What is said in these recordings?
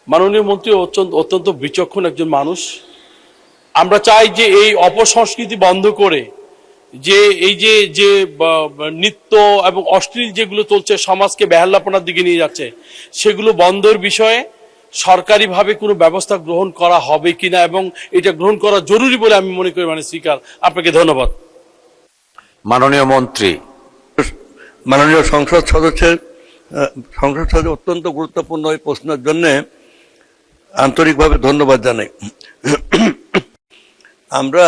মাননীয় মন্ত্রী অত্যন্ত বিচক্ষণ একজন মানুষ। আমরা চাই যে এই অপসংস্কৃতি বন্ধ করে যে এই যে নৃত্য এবং অশ্লীল যেগুলো চলছে, সমাজকে বেহাল্লাপনার দিকে নিয়ে যাচ্ছে, সেগুলো বন্ধের বিষয়ে সরকারিভাবে কোনো ব্যবস্থা গ্রহণ করা হবে কিনা এবং এটা গ্রহণ করা জরুরি বলে আমি মনে করি। স্পিকার, আপনাকে ধন্যবাদ। মাননীয় মন্ত্রী। মাননীয় সংসদ সদস্য অত্যন্ত গুরুত্বপূর্ণ এই প্রশ্নের জন্য আন্তরিকভাবে ধন্যবাদ জানাই। আমরা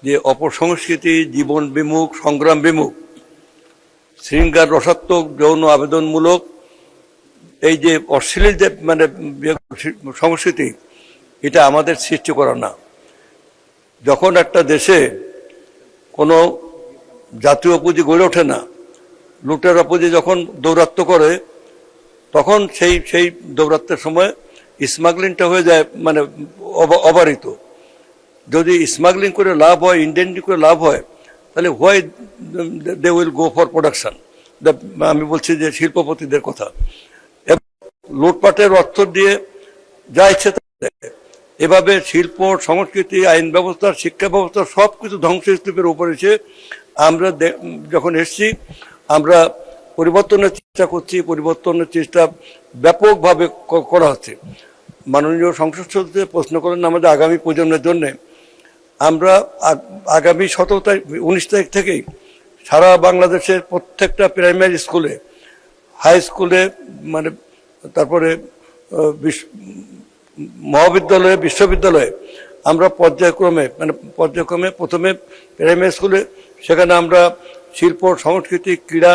যে অপসংস্কৃতি, জীবন বিমুখ, সংগ্রাম বিমুখ, শৃঙ্গার রসাত্মক, যৌন আবেদনমূলক এই যে অশ্লীল যে সংস্কৃতি, এটা আমাদের সৃষ্টি করা না। যখন একটা দেশে কোনো জাতীয় পুঁজি গড়ে ওঠে না, লুটেরা পুঁজি যখন দৌরাত্ম্য করে, তখন সেই দৌরাত্ম্যের সময় স্মাগলিংটা হয়ে যায় অবারিত। যদি স্মাগলিং করে লাভ হয়, ইন্ডেন্টি করে লাভ হয়, তাহলে why they will go for production. আমি বলছি যে শিল্পপতিদের কথা। এবং লুটপাটের অর্থ দিয়ে যা ইচ্ছে এভাবে শিল্প, সংস্কৃতি, আইন ব্যবস্থা, শিক্ষা ব্যবস্থা সব কিছু ধ্বংসস্তূপের উপর এসে আমরা যখন এসছি, আমরা পরিবর্তনের চেষ্টা করছি। পরিবর্তনের চেষ্টা ব্যাপকভাবে করা হচ্ছে। মাননীয় সংসদ সদস্য প্রশ্ন করেন আমাদের আগামী প্রজন্মের জন্যে। আমরা আগামী 19 তারিখ থেকেই সারা বাংলাদেশের প্রত্যেকটা প্রাইমারি স্কুলে, হাই স্কুলে, তারপরে মহাবিদ্যালয়ে, বিশ্ববিদ্যালয়ে আমরা পর্যায়ক্রমে প্রথমে প্রাইমারি স্কুলে, সেখানে আমরা শিল্প, সংস্কৃতি, ক্রীড়া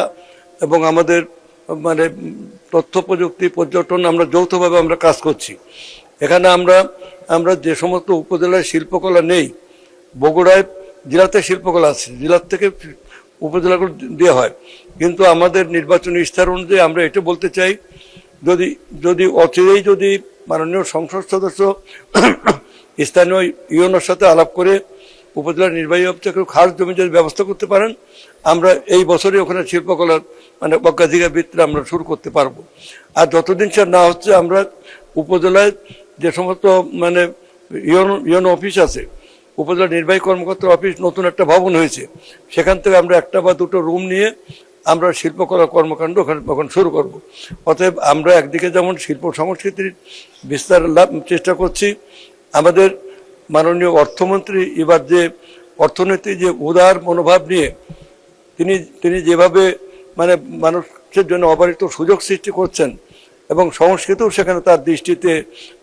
এবং আমাদের তথ্য প্রযুক্তি, পর্যটন, আমরা যৌথভাবে আমরা কাজ করছি। এখানে আমরা যে সমস্ত উপজেলায় শিল্পকলা নেই, বগুড়ায় জেলাতে শিল্পকলা আছে, জেলার থেকে উপজেলাগুলো দেওয়া হয়। কিন্তু আমাদের নির্বাচনী ইশতেহার অনুযায়ী আমরা এটা বলতে চাই, যদি অচিরেই যদি মাননীয় সংসদ সদস্য স্থানীয় ইউনোর সাথে আলাপ করে উপজেলা নির্বাহী অফিসার খাস জমি যদি ব্যবস্থা করতে পারেন, আমরা এই বছরই ওখানে শিল্পকলার অগ্রাধিকার ভিত্তিতে আমরা শুরু করতে পারবো। আর যতদিন সে না হচ্ছে, আমরা উপজেলায় যে সমস্ত ইউনো অফিস আছে, উপজেলা নির্বাহী কর্মকর্তার অফিস, নতুন একটা ভবন হয়েছে, সেখান থেকে আমরা একটা বা দুটো রুম নিয়ে আমরা শিল্পকলার কর্মকাণ্ড ওখানে শুরু করব। অতএব আমরা একদিকে যেমন শিল্প সংস্কৃতির বিস্তার চেষ্টা করছি, আমাদের মাননীয় অর্থমন্ত্রী এবার যে অর্থনীতি যে উদার মনোভাব নিয়ে তিনি যেভাবে মানুষের জন্য অবারিত সুযোগ সৃষ্টি করছেন, এবং সংস্কৃতিও সেখানে তার দৃষ্টিতে,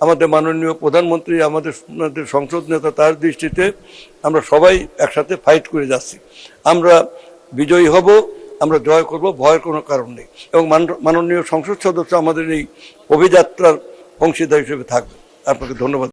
আমাদের মাননীয় প্রধানমন্ত্রী, আমাদের সংসদ নেতা, তার দৃষ্টিতে আমরা সবাই একসাথে ফাইট করে যাচ্ছি। আমরা বিজয়ী হব, আমরা জয় করব, ভয়ের কোনো কারণ নেই। এবং মাননীয় সংসদ সদস্য আমাদের এই অভিযাত্রার অংশীদার হিসেবে থাকবে। আপনাকে ধন্যবাদ।